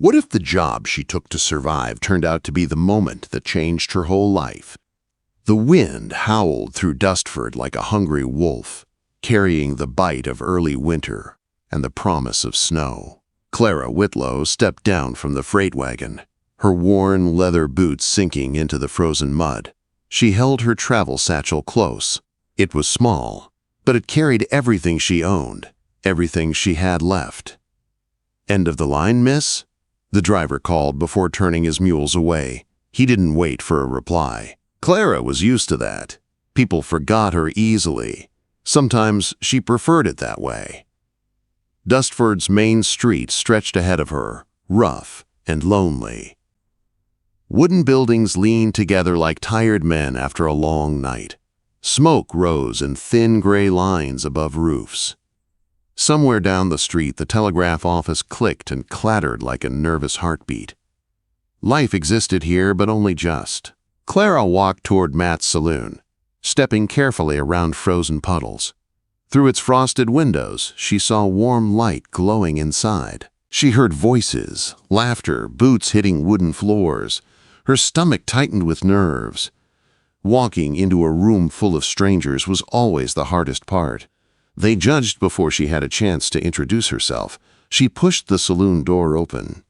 What if the job she took to survive turned out to be the moment that changed her whole life? The wind howled through Dustford like a hungry wolf, carrying the bite of early winter and the promise of snow. Clara Whitlow stepped down from the freight wagon, her worn leather boots sinking into the frozen mud. She held her travel satchel close. It was small, but it carried everything she owned, everything she had left. "End of the line, miss?" the driver called before turning his mules away. He didn't wait for a reply. Clara was used to that. People forgot her easily. Sometimes she preferred it that way. Dustford's main street stretched ahead of her, rough and lonely. Wooden buildings leaned together like tired men after a long night. Smoke rose in thin gray lines above roofs. Somewhere down the street, the telegraph office clicked and clattered like a nervous heartbeat. Life existed here, but only just. Clara walked toward Matt's saloon, stepping carefully around frozen puddles. Through its frosted windows, she saw warm light glowing inside. She heard voices, laughter, boots hitting wooden floors. Her stomach tightened with nerves. Walking into a room full of strangers was always the hardest part. They judged before she had a chance to introduce herself. She pushed the saloon door open.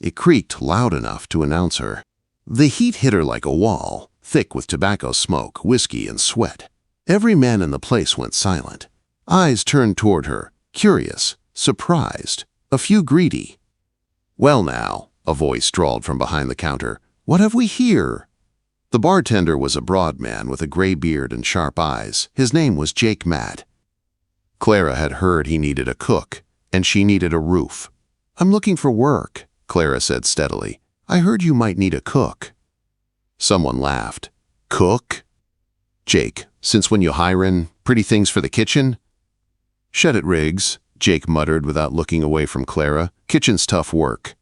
It creaked loud enough to announce her. The heat hit her like a wall, thick with tobacco smoke, whiskey, and sweat. Every man in the place went silent. Eyes turned toward her, curious, surprised, a few greedy. "Well now," a voice drawled from behind the counter, "what have we here?" The bartender was a broad man with a gray beard and sharp eyes. His name was Jake Matt. Clara had heard he needed a cook, and she needed a roof. "I'm looking for work," Clara said steadily. "I heard you might need a cook." Someone laughed. "Cook? Jake, since when you hirin' pretty things for the kitchen?" "Shed it, Riggs," Jake muttered without looking away from Clara. "Kitchen's tough work."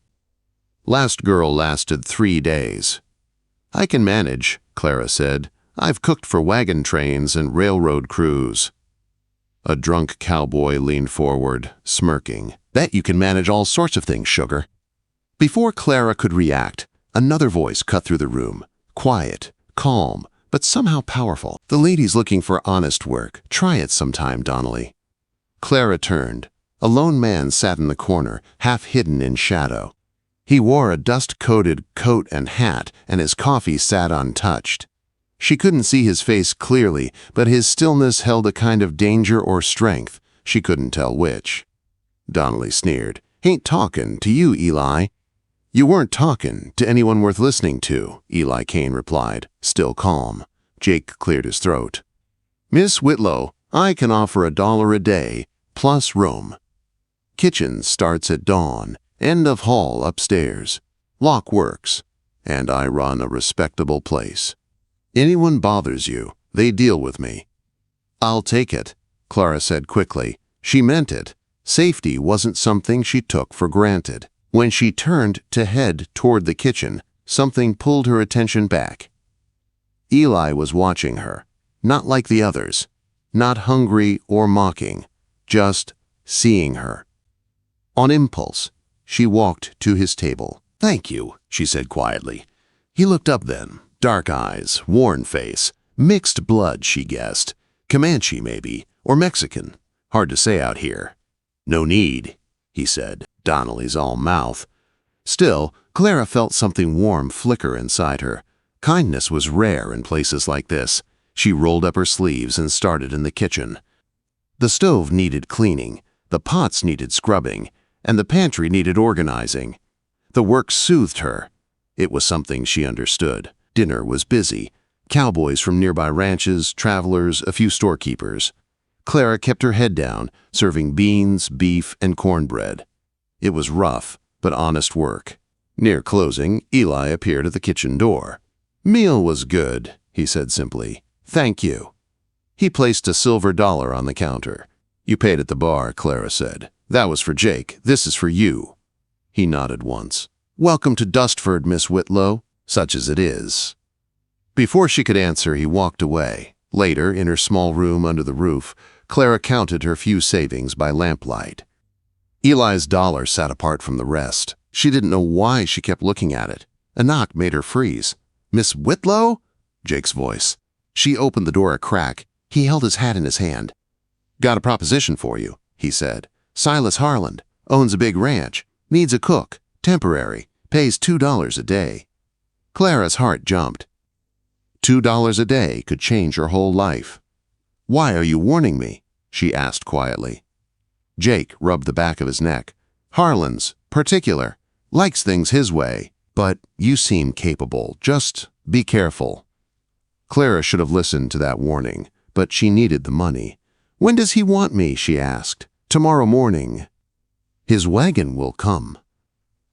Last girl lasted 3 days. "I can manage," Clara said. "I've cooked for wagon trains and railroad crews." A drunk cowboy leaned forward, smirking. "Bet you can manage all sorts of things, sugar." Before Clara could react, another voice cut through the room. Quiet, calm, but somehow powerful. "The lady's looking for honest work. Try it sometime, Donnelly." Clara turned. A lone man sat in the corner, half hidden in shadow. He wore a dust-coated coat and hat, and his coffee sat untouched. She couldn't see his face clearly, but his stillness held a kind of danger or strength. She couldn't tell which. Donnelly sneered. "Ain't talkin' to you, Eli." "You weren't talkin' to anyone worth listening to," Eli Cain replied, still calm. Jake cleared his throat. "Miss Whitlow, I can offer $1 a day, plus room. Kitchen starts at dawn, end of hall upstairs. Lock works, and I run a respectable place. Anyone bothers you, they deal with me." "I'll take it," Clara said quickly. She meant it. Safety wasn't something she took for granted. When she turned to head toward the kitchen, something pulled her attention back. Eli was watching her, not like the others, not hungry or mocking, just seeing her. On impulse, she walked to his table. "Thank you," she said quietly. He looked up then. Dark eyes, worn face, mixed blood, she guessed. Comanche, maybe, or Mexican. Hard to say out here. "No need," he said, Donnelly's all mouth. Still, Clara felt something warm flicker inside her. Kindness was rare in places like this. She rolled up her sleeves and started in the kitchen. The stove needed cleaning, the pots needed scrubbing, and the pantry needed organizing. The work soothed her. It was something she understood. Dinner was busy. Cowboys from nearby ranches, travelers, a few storekeepers. Clara kept her head down, serving beans, beef, and cornbread. It was rough, but honest work. Near closing, Eli appeared at the kitchen door. "Meal was good," he said simply. "Thank you." He placed a silver dollar on the counter. "You paid at the bar," Clara said. "That was for Jake. This is for you." He nodded once. "Welcome to Dustford, Miss Whitlow, such as it is." Before she could answer, he walked away. Later, in her small room under the roof, Clara counted her few savings by lamplight. Eli's dollar sat apart from the rest. She didn't know why she kept looking at it. A knock made her freeze. "Miss Whitlow?" Jake's voice. She opened the door a crack. He held his hat in his hand. "Got a proposition for you," he said. "Silas Harland. Owns a big ranch. Needs a cook. Temporary. Pays $2 a day." Clara's heart jumped. $2 a day could change her whole life. "Why are you warning me?" she asked quietly. Jake rubbed the back of his neck. "Harland's particular. Likes things his way. But you seem capable. Just be careful." Clara should have listened to that warning, but she needed the money. "When does he want me?" she asked. "Tomorrow morning." "His wagon will come."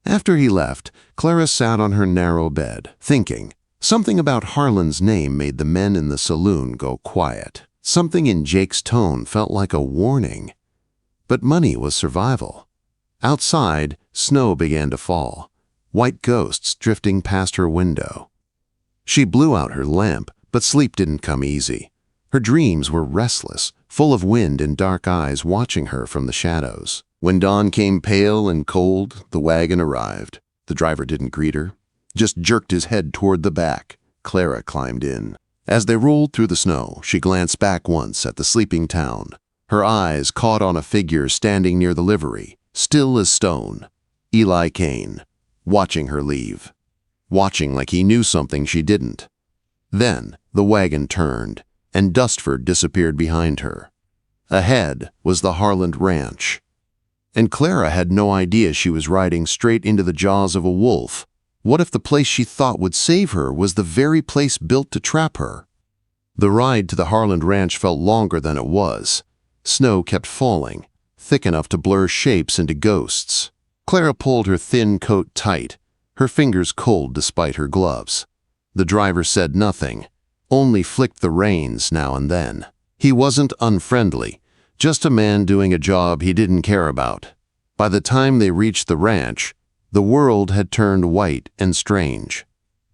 After he left, Clara sat on her narrow bed, thinking. Something about Harland's name made the men in the saloon go quiet. Something in Jake's tone felt like a warning. But money was survival. Outside, snow began to fall, white ghosts drifting past her window. She blew out her lamp, but sleep didn't come easy. Her dreams were restless, full of wind and dark eyes watching her from the shadows. When dawn came pale and cold, the wagon arrived. The driver didn't greet her, just jerked his head toward the back. Clara climbed in. As they rolled through the snow, she glanced back once at the sleeping town. Her eyes caught on a figure standing near the livery, still as stone. Eli Cain, watching her leave. Watching like he knew something she didn't. Then the wagon turned, and Dustford disappeared behind her. Ahead was the Harland Ranch. And Clara had no idea she was riding straight into the jaws of a wolf. What if the place she thought would save her was the very place built to trap her? The ride to the Harland Ranch felt longer than it was. Snow kept falling, thick enough to blur shapes into ghosts. Clara pulled her thin coat tight, her fingers cold despite her gloves. The driver said nothing, only flicked the reins now and then. He wasn't unfriendly, just a man doing a job he didn't care about. By the time they reached the ranch, the world had turned white and strange.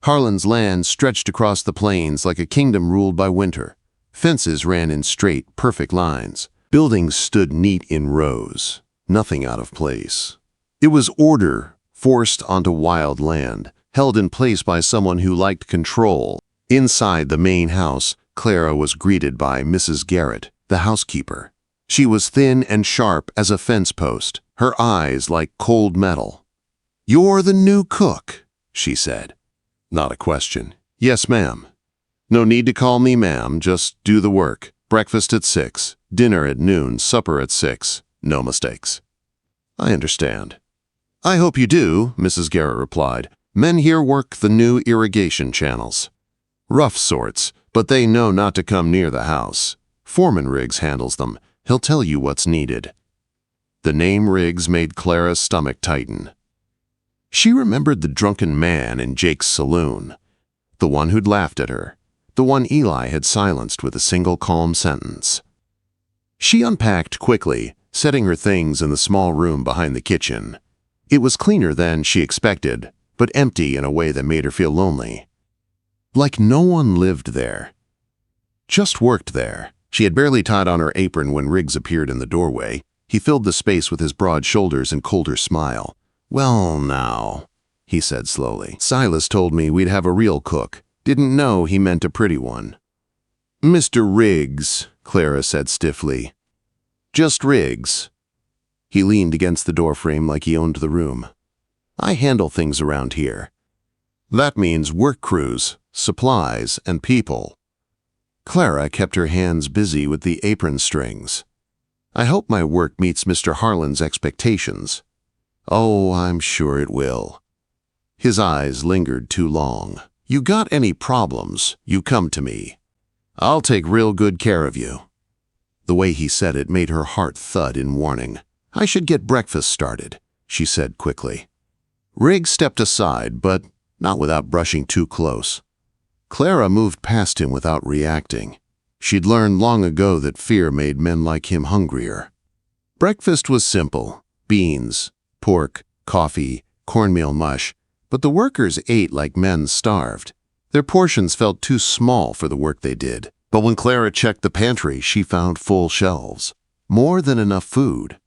Harland's land stretched across the plains like a kingdom ruled by winter. Fences ran in straight, perfect lines. Buildings stood neat in rows, nothing out of place. It was order forced onto wild land, held in place by someone who liked control. Inside the main house, Clara was greeted by Mrs. Garrett, the housekeeper. She was thin and sharp as a fence post, her eyes like cold metal. "You're the new cook," she said. Not a question. "Yes, ma'am." "No need to call me ma'am, just do the work. Breakfast at 6, dinner at noon, supper at 6. No mistakes." "I understand." "I hope you do," Mrs. Garrett replied. "Men here work the new irrigation channels. Rough sorts, but they know not to come near the house. Foreman Riggs handles them. He'll tell you what's needed." The name Riggs made Clara's stomach tighten. She remembered the drunken man in Jake's saloon, the one who'd laughed at her, the one Eli had silenced with a single calm sentence. She unpacked quickly, setting her things in the small room behind the kitchen. It was cleaner than she expected, but empty in a way that made her feel lonely. Like no one lived there. Just worked there. She had barely tied on her apron when Riggs appeared in the doorway. He filled the space with his broad shoulders and colder smile. "Well, now," he said slowly. "Silas told me we'd have a real cook. Didn't know he meant a pretty one." "Mr. Riggs," Clara said stiffly. "Just Riggs." He leaned against the doorframe like he owned the room. "I handle things around here. That means work crews, supplies, and people." Clara kept her hands busy with the apron strings. "I hope my work meets Mr. Harland's expectations." "Oh, I'm sure it will." His eyes lingered too long. "You got any problems, you come to me. I'll take real good care of you." The way he said it made her heart thud in warning. "I should get breakfast started," she said quickly. Riggs stepped aside, but not without brushing too close. Clara moved past him without reacting. She'd learned long ago that fear made men like him hungrier. Breakfast was simple: beans, pork, coffee, cornmeal mush, but the workers ate like men starved. Their portions felt too small for the work they did. But when Clara checked the pantry, she found full shelves. More than enough food.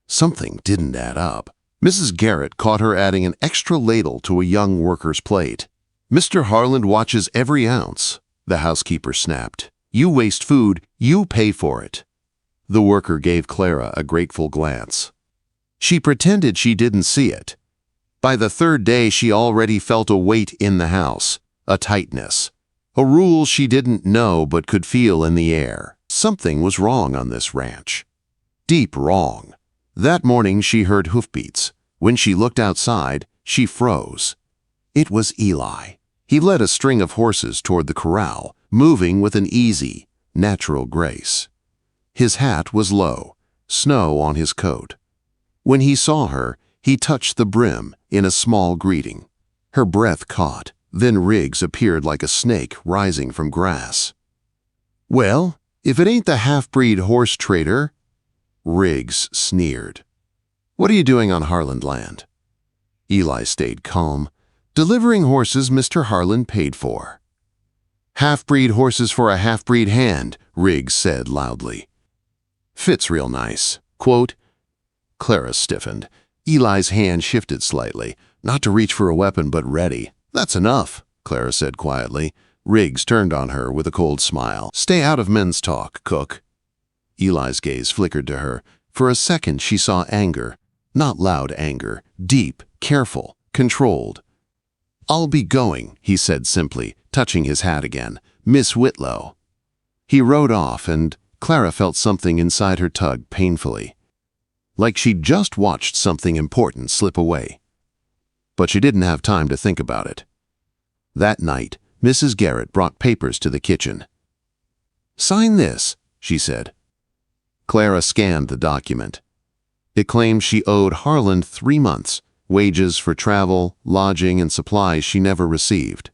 Something didn't add up. Mrs. Garrett caught her adding an extra ladle to a young worker's plate. "Mr. Harland watches every ounce," the housekeeper snapped. "You waste food, you pay for it." The worker gave Clara a grateful glance. She pretended she didn't see it. By the third day, she already felt a weight in the house, a tightness, a rule she didn't know but could feel in the air. Something was wrong on this ranch. Deep wrong. That morning she heard hoofbeats. When she looked outside, she froze. It was Eli. He led a string of horses toward the corral, moving with an easy, natural grace. His hat was low, snow on his coat. When he saw her, he touched the brim in a small greeting. Her breath caught, then Riggs appeared like a snake rising from grass. "Well, if it ain't the half-breed horse trader," Riggs sneered. "What are you doing on Harland land?" Eli stayed calm. "Delivering horses Mr. Harland paid for." "Half-breed horses for a half-breed hand," Riggs said loudly. "Fits real nice." Quote. Clara stiffened. Eli's hand shifted slightly, not to reach for a weapon but ready. "That's enough," Clara said quietly. Riggs turned on her with a cold smile. "Stay out of men's talk, cook." Eli's gaze flickered to her. For a second she saw anger. Not loud anger, deep, careful, controlled. "I'll be going," he said simply, touching his hat again. "Miss Whitlow." He rode off, and Clara felt something inside her tug painfully. Like she'd just watched something important slip away. But she didn't have time to think about it. That night, Mrs. Garrett brought papers to the kitchen. "Sign this," she said. Clara scanned the document. It claimed she owed Harland 3 months, wages for travel, lodging, and supplies she never received.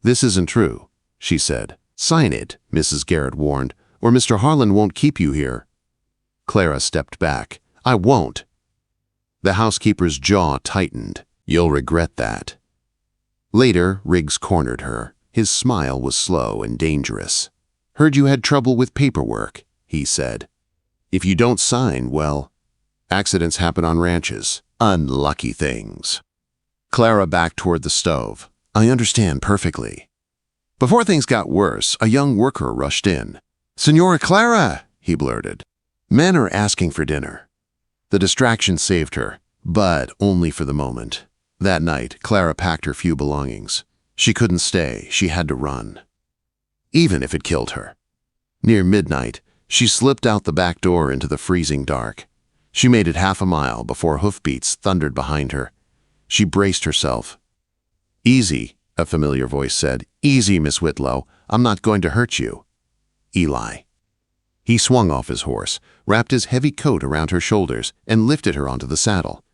"This isn't true," she said. "Sign it," Mrs. Garrett warned, "or Mr. Harland won't keep you here." Clara stepped back. "I won't." The housekeeper's jaw tightened. "You'll regret that." Later, Riggs cornered her. His smile was slow and dangerous. "Heard you had trouble with paperwork," he said. "If you don't sign, well, accidents happen on ranches. Unlucky things." Clara backed toward the stove. "I understand perfectly." Before things got worse, a young worker rushed in. "Senora Clara," he blurted. "Men are asking for dinner." The distraction saved her, but only for the moment. That night, Clara packed her few belongings. She couldn't stay. She had to run. Even if it killed her. Near midnight, she slipped out the back door into the freezing dark. She made it half a mile before hoofbeats thundered behind her. She braced herself. "Easy," a familiar voice said. "Easy, Miss Whitlow. I'm not going to hurt you." Eli. He swung off his horse, wrapped his heavy coat around her shoulders, and lifted her onto the saddle.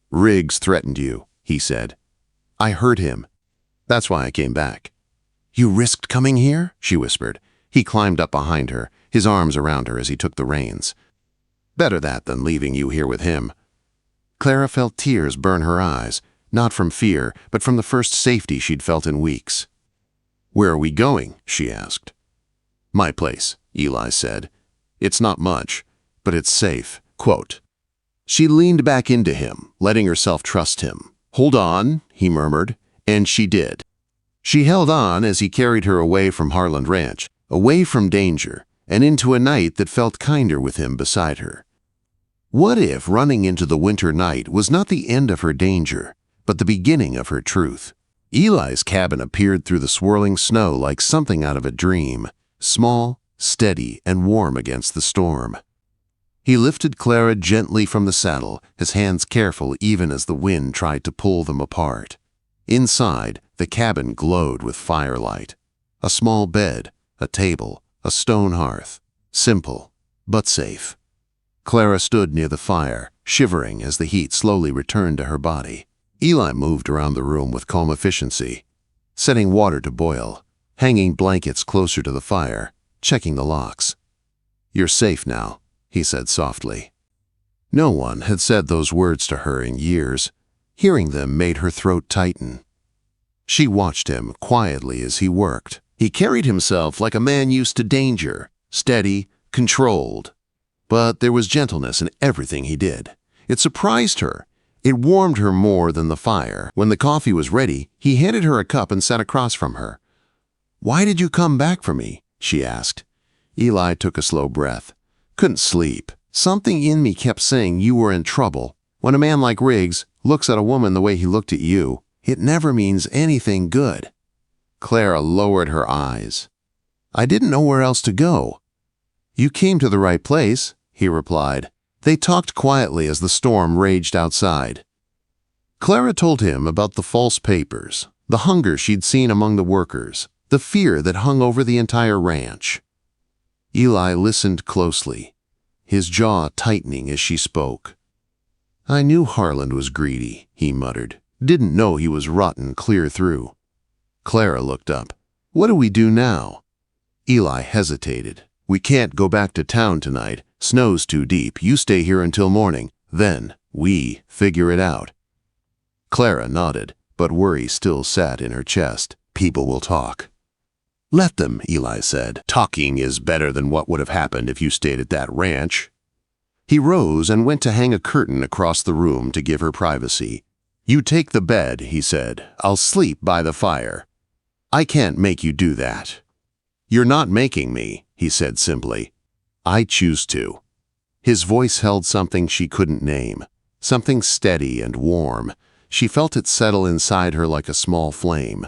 "Riggs threatened you," he said. "I heard him. That's why I came back." "You risked coming here?" she whispered. He climbed up behind her, his arms around her as he took the reins. "Better that than leaving you here with him." Clara felt tears burn her eyes, not from fear, but from the first safety she'd felt in weeks. "Where are we going?" she asked. "My place," Eli said. "It's not much, but it's safe." Quote. She leaned back into him, letting herself trust him. "Hold on," he murmured, and she did. She held on as he carried her away from Harland Ranch, away from danger, and into a night that felt kinder with him beside her. What if running into the winter night was not the end of her danger, but the beginning of her truth? Eli's cabin appeared through the swirling snow like something out of a dream, small, steady, and warm against the storm. He lifted Clara gently from the saddle, his hands careful even as the wind tried to pull them apart. Inside, the cabin glowed with firelight. A small bed, a table, a stone hearth. Simple, but safe. Clara stood near the fire, shivering as the heat slowly returned to her body. Eli moved around the room with calm efficiency, setting water to boil, hanging blankets closer to the fire, checking the locks. "You're safe now," he said softly. No one had said those words to her in years. Hearing them made her throat tighten. She watched him quietly as he worked. He carried himself like a man used to danger, steady, controlled. But there was gentleness in everything he did. It surprised her, It warmed her more than the fire. When the coffee was ready, he handed her a cup and sat across from her. "Why did you come back for me?" she asked. Eli took a slow breath. "Couldn't sleep. Something in me kept saying you were in trouble. When a man like Riggs looks at a woman the way he looked at you, it never means anything good." Clara lowered her eyes. "I didn't know where else to go." "You came to the right place," he replied. They talked quietly as the storm raged outside. Clara told him about the false papers, the hunger she'd seen among the workers, the fear that hung over the entire ranch. Eli listened closely, his jaw tightening as she spoke. "I knew Harland was greedy," he muttered. "Didn't know he was rotten clear through." Clara looked up. "What do we do now?" Eli hesitated. "We can't go back to town tonight. Snow's too deep. You stay here until morning. Then we figure it out." Clara nodded, but worry still sat in her chest. "People will talk." "Let them," Eli said. "Talking is better than what would have happened if you stayed at that ranch." He rose and went to hang a curtain across the room to give her privacy. "You take the bed," he said. "I'll sleep by the fire." "I can't make you do that." "You're not making me," he said simply. "I choose to." His voice held something she couldn't name, something steady and warm. She felt it settle inside her like a small flame.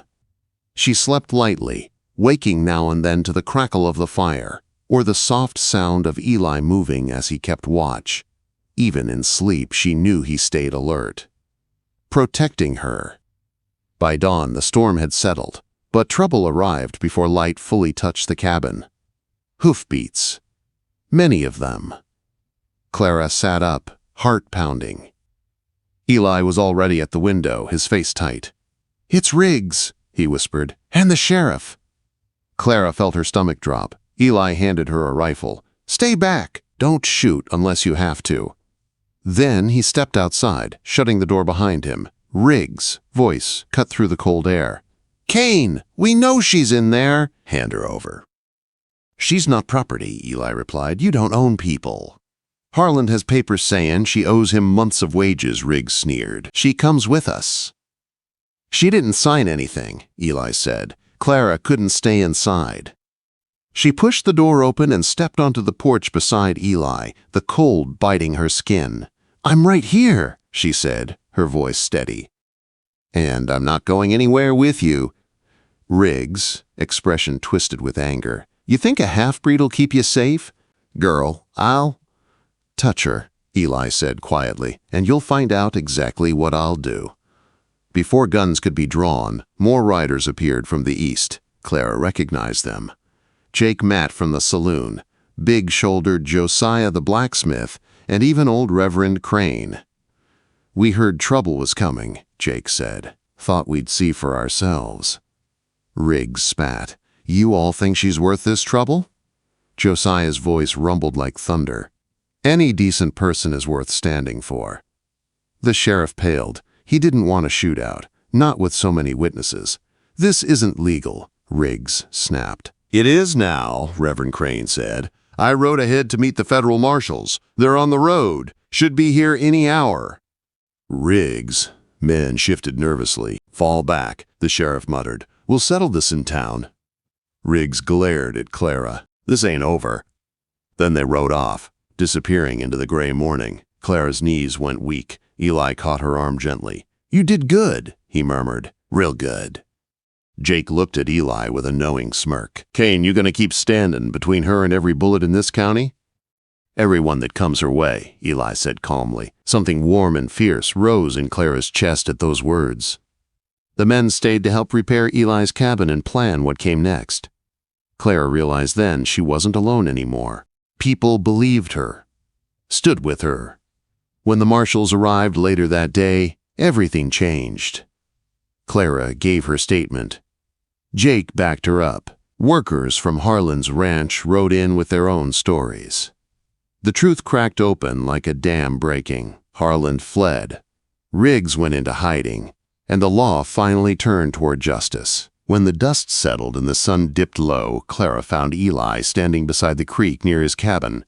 She slept lightly, waking now and then to the crackle of the fire, or the soft sound of Eli moving as he kept watch. Even in sleep, she knew he stayed alert, protecting her. By dawn, the storm had settled, but trouble arrived before light fully touched the cabin. Hoofbeats. Many of them. Clara sat up, heart pounding. Eli was already at the window, his face tight. "It's Riggs," he whispered, "and the sheriff." Clara felt her stomach drop. Eli handed her a rifle. "Stay back. Don't shoot unless you have to." Then he stepped outside, shutting the door behind him. Riggs' voice cut through the cold air. "Cain, we know she's in there." "Hand her over." "She's not property," Eli replied. "You don't own people." "Harland has papers saying she owes him months of wages," Riggs sneered. "She comes with us." "She didn't sign anything," Eli said. Clara couldn't stay inside. She pushed the door open and stepped onto the porch beside Eli, the cold biting her skin. "I'm right here," she said, her voice steady. "And I'm not going anywhere with you." Riggs' expression twisted with anger. "You think a half-breed'll keep you safe? Girl, I'll—" "Touch her," Eli said quietly, "and you'll find out exactly what I'll do." Before guns could be drawn, more riders appeared from the east. Clara recognized them. Jake Matt from the saloon, big-shouldered Josiah the blacksmith, and even old Reverend Crane. "We heard trouble was coming," Jake said. "Thought we'd see for ourselves." Riggs spat. "You all think she's worth this trouble?" Josiah's voice rumbled like thunder. "Any decent person is worth standing for." The sheriff paled. He didn't want a shootout, not with so many witnesses. "This isn't legal," Riggs snapped. "It is now," Reverend Crane said. "I rode ahead to meet the federal marshals. They're on the road. Should be here any hour." "Riggs." Men shifted nervously. "Fall back," the sheriff muttered. "We'll settle this in town." Riggs glared at Clara. "This ain't over." Then they rode off, disappearing into the gray morning. Clara's knees went weak. Eli caught her arm gently. "You did good," he murmured. "Real good." Jake looked at Eli with a knowing smirk. "Cain, you gonna keep standing between her and every bullet in this county?" "Everyone that comes her way," Eli said calmly. Something warm and fierce rose in Clara's chest at those words. The men stayed to help repair Eli's cabin and plan what came next. Clara realized then she wasn't alone anymore. People believed her, stood with her. When the marshals arrived later that day, everything changed. Clara gave her statement. Jake backed her up. Workers from Harland's ranch rode in with their own stories. The truth cracked open like a dam breaking. Harland fled. Riggs went into hiding, and the law finally turned toward justice. When the dust settled and the sun dipped low, Clara found Eli standing beside the creek near his cabin.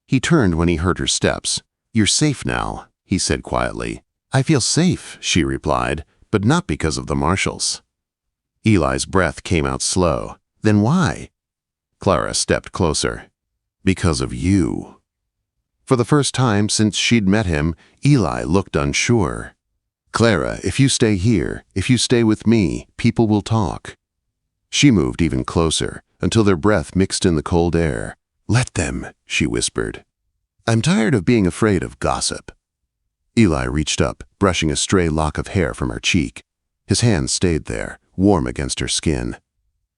He turned when he heard her steps. "You're safe now," he said quietly. "I feel safe," she replied, "but not because of the marshals." Eli's breath came out slow. "Then why?" Clara stepped closer. "Because of you." For the first time since she'd met him, Eli looked unsure. "Clara, if you stay here, if you stay with me, people will talk." She moved even closer, until their breath mixed in the cold air. "Let them," she whispered. "I'm tired of being afraid of gossip." Eli reached up, brushing a stray lock of hair from her cheek. His hand stayed there, warm against her skin.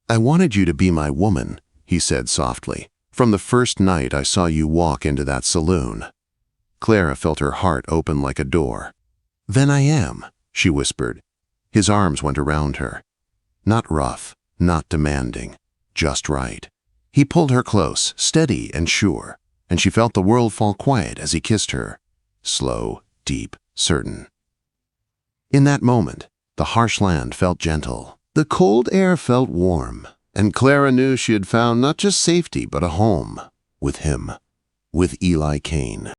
"I wanted you to be my woman," he said softly, "from the first night I saw you walk into that saloon." Clara felt her heart open like a door. "Then I am," she whispered. His arms went around her. Not rough, not demanding, just right. He pulled her close, steady and sure, and she felt the world fall quiet as he kissed her. Slow, deep, certain. In that moment, the harsh land felt gentle. The cold air felt warm, and Clara knew she had found not just safety but a home. With him. With Eli Cain.